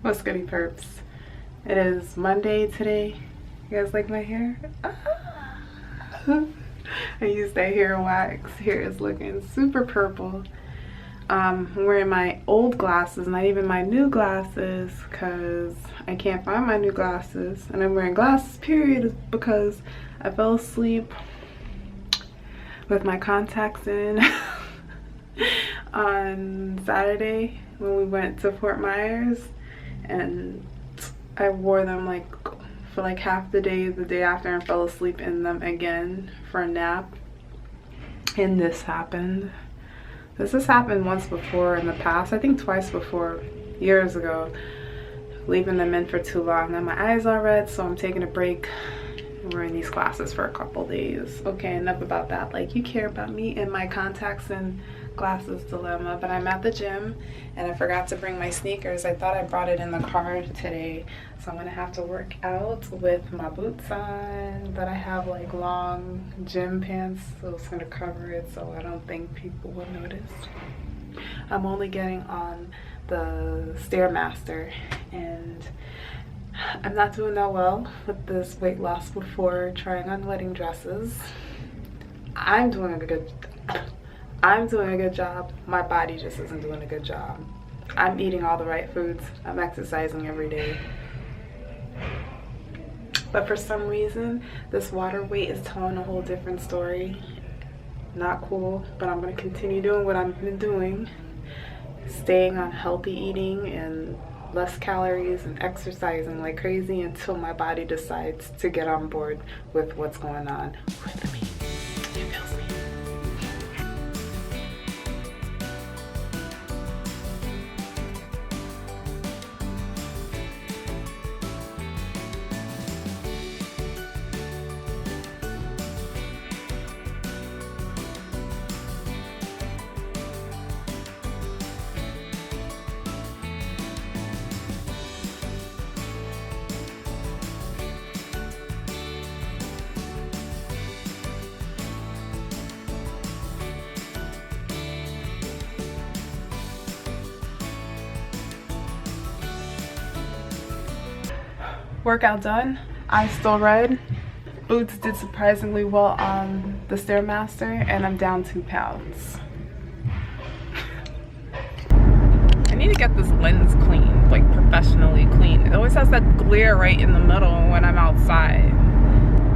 What's goody Purps? It is Monday today. You guys like my hair? I used that hair wax. Hair is looking super purple. I'm wearing my old glasses, not even my new glasses, because I can't find my new glasses. And I'm wearing glasses, period, because I fell asleep with my contacts in on Saturday when we went to Fort Myers, and I wore them like for like half the day after, and fell asleep in them again for a nap. And this happened. This has happened once before in the past, I think twice before, years ago, leaving them in for too long. Now my eyes are red, so I'm taking a break. I'm wearing these glasses for a couple days. Okay, enough about that. Like, you care about me and my contacts and glasses dilemma. But I'm at the gym and I forgot to bring my sneakers. I thought I brought it in the car today, so I'm gonna have to work out with my boots on, but I have like long gym pants, so it's gonna cover it, so I don't think people will notice. I'm only getting on the Stairmaster, and I'm not doing that well with this weight loss before trying on wedding dresses. I'm doing a good job. My body just isn't doing a good job. I'm eating all the right foods. I'm exercising every day. But for some reason, this water weight is telling a whole different story. Not cool, but I'm gonna continue doing what I've been doing. Staying on healthy eating and less calories and exercising like crazy until my body decides to get on board with what's going on with me. It feels me. Workout done. Eyes still red. Boots did surprisingly well on the Stairmaster, and I'm down 2 pounds. I need to get this lens clean, like professionally clean. It always has that glare right in the middle when I'm outside.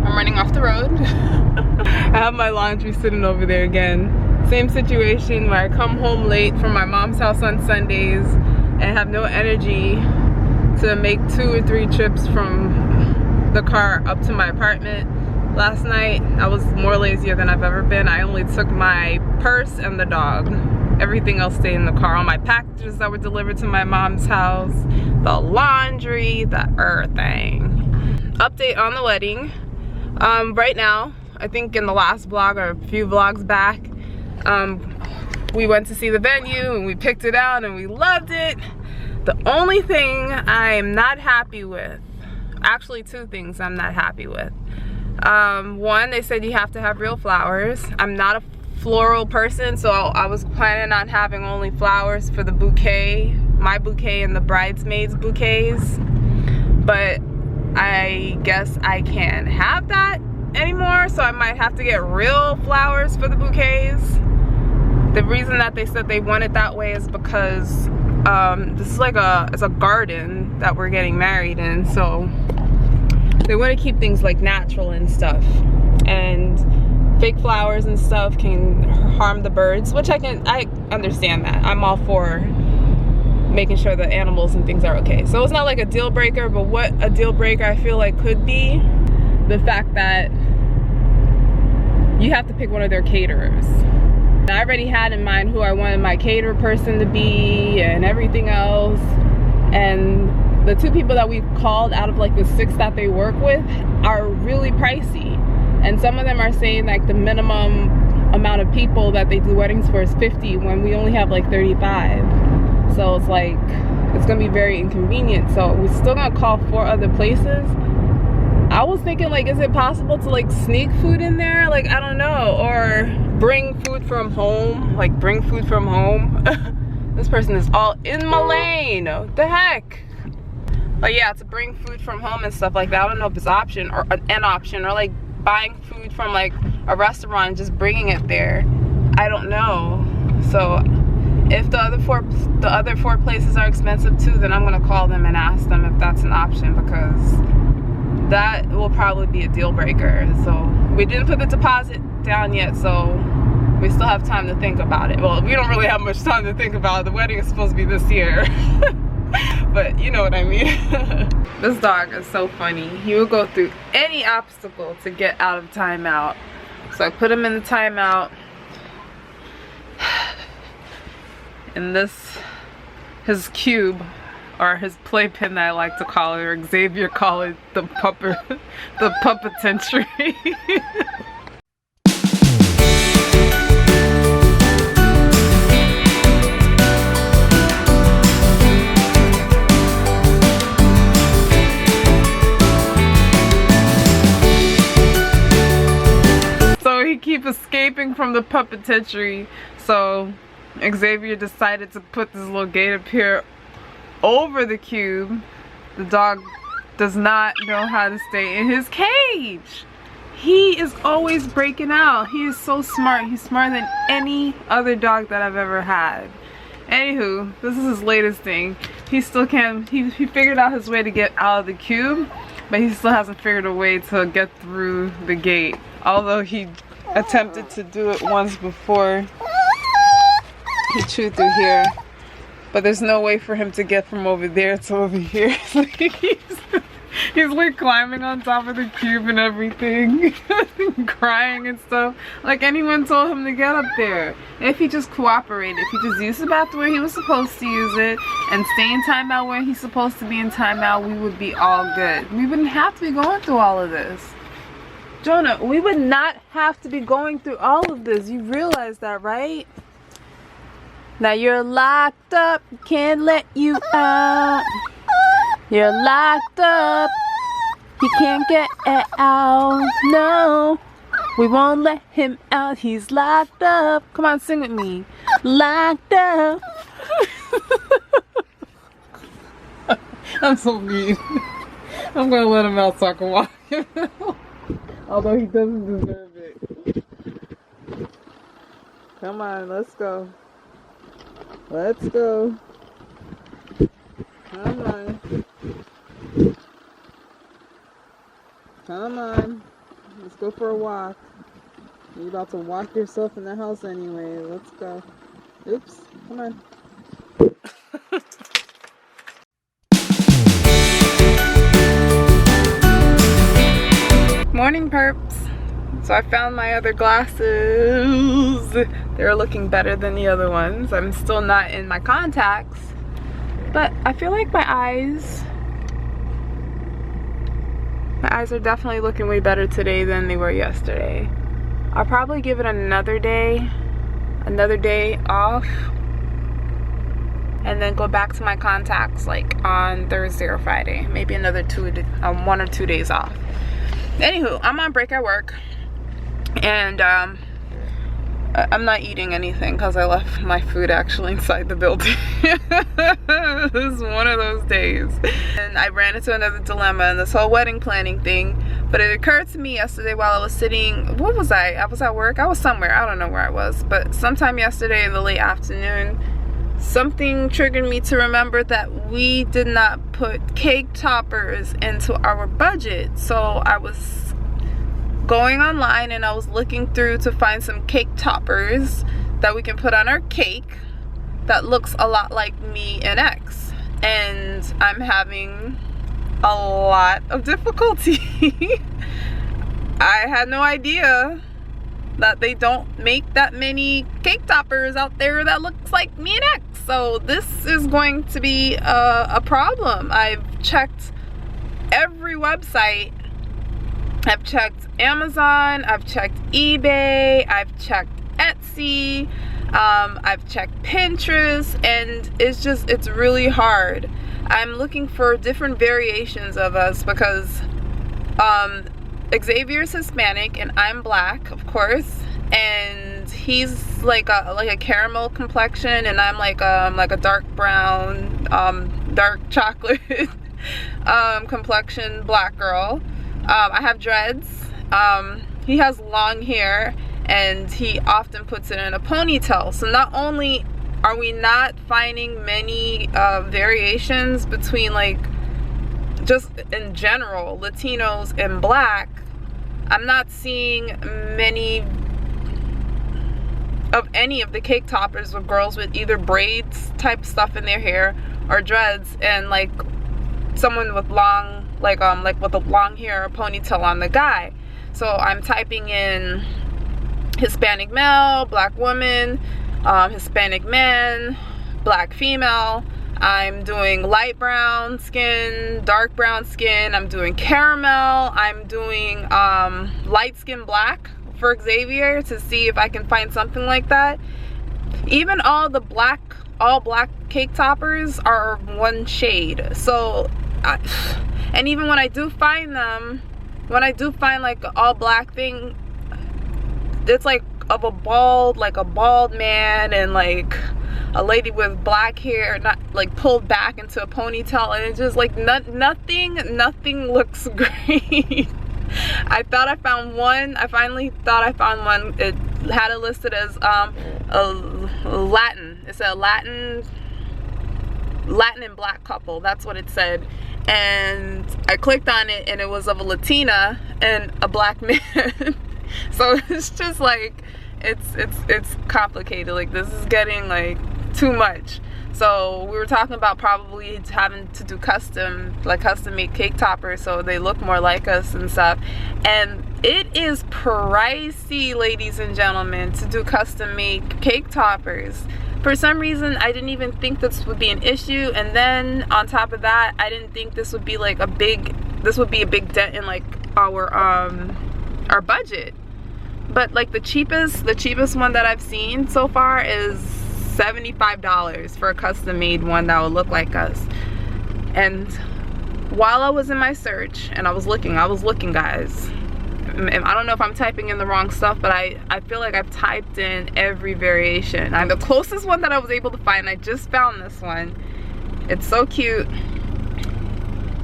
I'm running off the road. I have my laundry sitting over there again. Same situation where I come home late from my mom's house on Sundays and have no energy to make 2 or 3 trips from the car up to my apartment. Last night I was more lazier than I've ever been. I only took my purse and the dog. Everything else stayed in the car. All my packages that were delivered to my mom's house, the laundry, the everything. Update on the wedding. Right now, I think in the last vlog or a few vlogs back, we went to see the venue and we picked it out and we loved it. The only thing I am not happy with, actually 2 things I'm not happy with. One, they said you have to have real flowers. I'm not a floral person, so I was planning on having only flowers for the bouquet, my bouquet and the bridesmaids' bouquets. But I guess I can't have that anymore, so I might have to get real flowers for the bouquets. The reason that they said they want it that way is because this is like it's a garden that we're getting married in, so they want to keep things like natural and stuff, and fake flowers and stuff can harm the birds, which I understand that. I'm all for making sure the animals and things are okay, so it's not like a deal breaker. But what a deal breaker I feel like could be the fact that you have to pick one of their caterers. I already had in mind who I wanted my caterer person to be and everything else, and the 2 people that we've called out of like the 6 that they work with are really pricey, and some of them are saying like the minimum amount of people that they do weddings for is 50 when we only have like 35. So it's like, it's gonna be very inconvenient. So we're still gonna call 4 other places. I was thinking, like, is it possible to like sneak food in there? Like, I don't know, or bring food from home, like bring food from home. This person is all in my lane. What the heck? But yeah, to bring food from home and stuff like that, I don't know if it's option or an option, or like buying food from like a restaurant and just bringing it there. I don't know. So if the other four places are expensive too, then I'm gonna call them and ask them if that's an option, because that will probably be a deal breaker. So we didn't put the deposit down yet, so we still have time to think about it. Well, we don't really have much time to think about it. The wedding is supposed to be this year. But you know what I mean. This dog is so funny. He will go through any obstacle to get out of timeout. So I put him in the timeout. And this, his cube, or his playpen that I like to call it, or Xavier call it, the puppetentry. So he keeps escaping from the puppetentry. So Xavier decided to put this little gate up here over the cube. The dog does not know how to stay in his cage. He is always breaking out. He is so smart. He's smarter than any other dog that I've ever had. Anywho, this is his latest thing. He still can't, he figured out his way to get out of the cube, but he still hasn't figured a way to get through the gate. Although he attempted to do it once before. He chewed through here, but there's no way for him to get from over there to over here. He's like climbing on top of the cube and everything, crying and stuff. Like anyone told him to get up there. If he just cooperated, if he just used the bathroom where he was supposed to use it and stay in timeout where he's supposed to be in timeout, we would be all good. We wouldn't have to be going through all of this. Jonah, we would not have to be going through all of this. You realize that, right? Now you're locked up, can't let you out. You're locked up, he can't get out. No, we won't let him out, he's locked up. Come on, sing with me. Locked up. I'm so mean. I'm gonna let him out so I can walk him out. Although he doesn't deserve it. Come on, let's go. Let's go. Come on. Come on. Let's go for a walk. You're about to walk yourself in the house anyway. Let's go. Oops. Come on. Morning, Purps. So I found my other glasses. They're looking better than the other ones. I'm still not in my contacts, but I feel like my eyes are definitely looking way better today than they were yesterday. I'll probably give it another day off, and then go back to my contacts like on Thursday or Friday. Maybe another 1 or 2 days off. Anywho, I'm on break at work. And I'm not eating anything because I left my food actually inside the building. This is one of those days. And I ran into another dilemma in this whole wedding planning thing. But it occurred to me yesterday while I was sitting, what was I? I was at work. I was somewhere. I don't know where I was. But sometime yesterday in the late afternoon, something triggered me to remember that we did not put cake toppers into our budget. So I was going online and I was looking through to find some cake toppers that we can put on our cake that looks a lot like me and X, and I'm having a lot of difficulty. I had no idea that they don't make that many cake toppers out there that looks like me and X, so this is going to be a problem. I've checked every website. I've checked Amazon, I've checked eBay, I've checked Etsy, I've checked Pinterest, and it's really hard. I'm looking for different variations of us because Xavier's Hispanic and I'm black, of course, and he's like a caramel complexion and I'm like a dark brown, dark chocolate. complexion black girl. I have dreads. He has long hair and he often puts it in a ponytail. So not only are we not finding many variations between, like, just in general Latinos and black, I'm not seeing many of any of the cake toppers with girls with either braids type stuff in their hair or dreads, and like someone with long, like with a long hair or ponytail on the guy. So I'm typing in Hispanic male, black woman, Hispanic man, black female. I'm doing light brown skin, dark brown skin. I'm doing caramel. I'm doing light skin black for Xavier to see if I can find something like that. Even all black cake toppers are one shade. So, and even when I do find them, when I do find like an all black thing, it's like of a bald man and like a lady with black hair, not like pulled back into a ponytail, and it's just like nothing looks great. I thought I found one. I finally thought I found one. It had it listed as a Latin. It said Latin and black couple. That's what it said. And I clicked on it and it was of a Latina and a black man. So it's just like it's complicated. Like, this is getting like too much. So we were talking about probably having to do custom made cake toppers so they look more like us and stuff. And it is pricey, ladies and gentlemen, to do custom made cake toppers. For some reason, I didn't even think this would be an issue, and then on top of that, I didn't think this would be like a big dent in like our budget. But like the cheapest one that I've seen so far is $75 for a custom made one that would look like us. And while I was in my search and I was looking guys, and I don't know if I'm typing in the wrong stuff, but I feel like I've typed in every variation. And the closest one that I was able to find, I just found this one. It's so cute.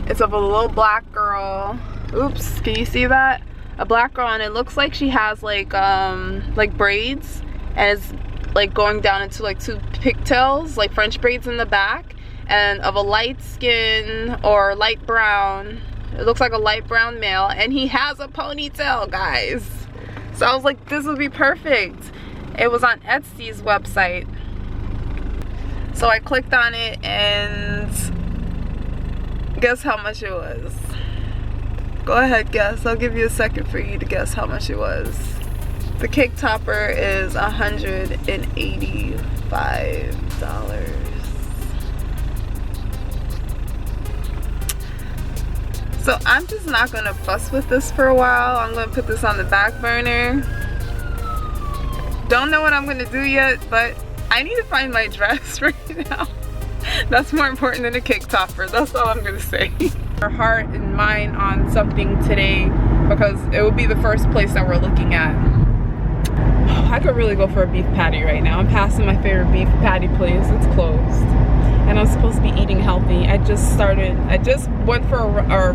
It's of a little black girl. Oops, can you see that? A black girl, and it looks like she has like braids, and it's like going down into like two pigtails, like French braids in the back, and of a light skin or light brown. It looks like a light brown male, and he has a ponytail, guys. So I was like, this would be perfect. It was on Etsy's website. So I clicked on it, and guess how much it was? Go ahead, guess. I'll give you a second for you to guess how much it was. The cake topper is $185. So I'm just not gonna fuss with this for a while. I'm gonna put this on the back burner. Don't know what I'm gonna do yet, but I need to find my dress right now. That's more important than a cake topper. That's all I'm gonna say. Our heart and mind on something today, because it would be the first place that we're looking at. I could really go for a beef patty right now. I'm passing my favorite beef patty place. It's closed. And I'm supposed to be eating healthy. I just went for a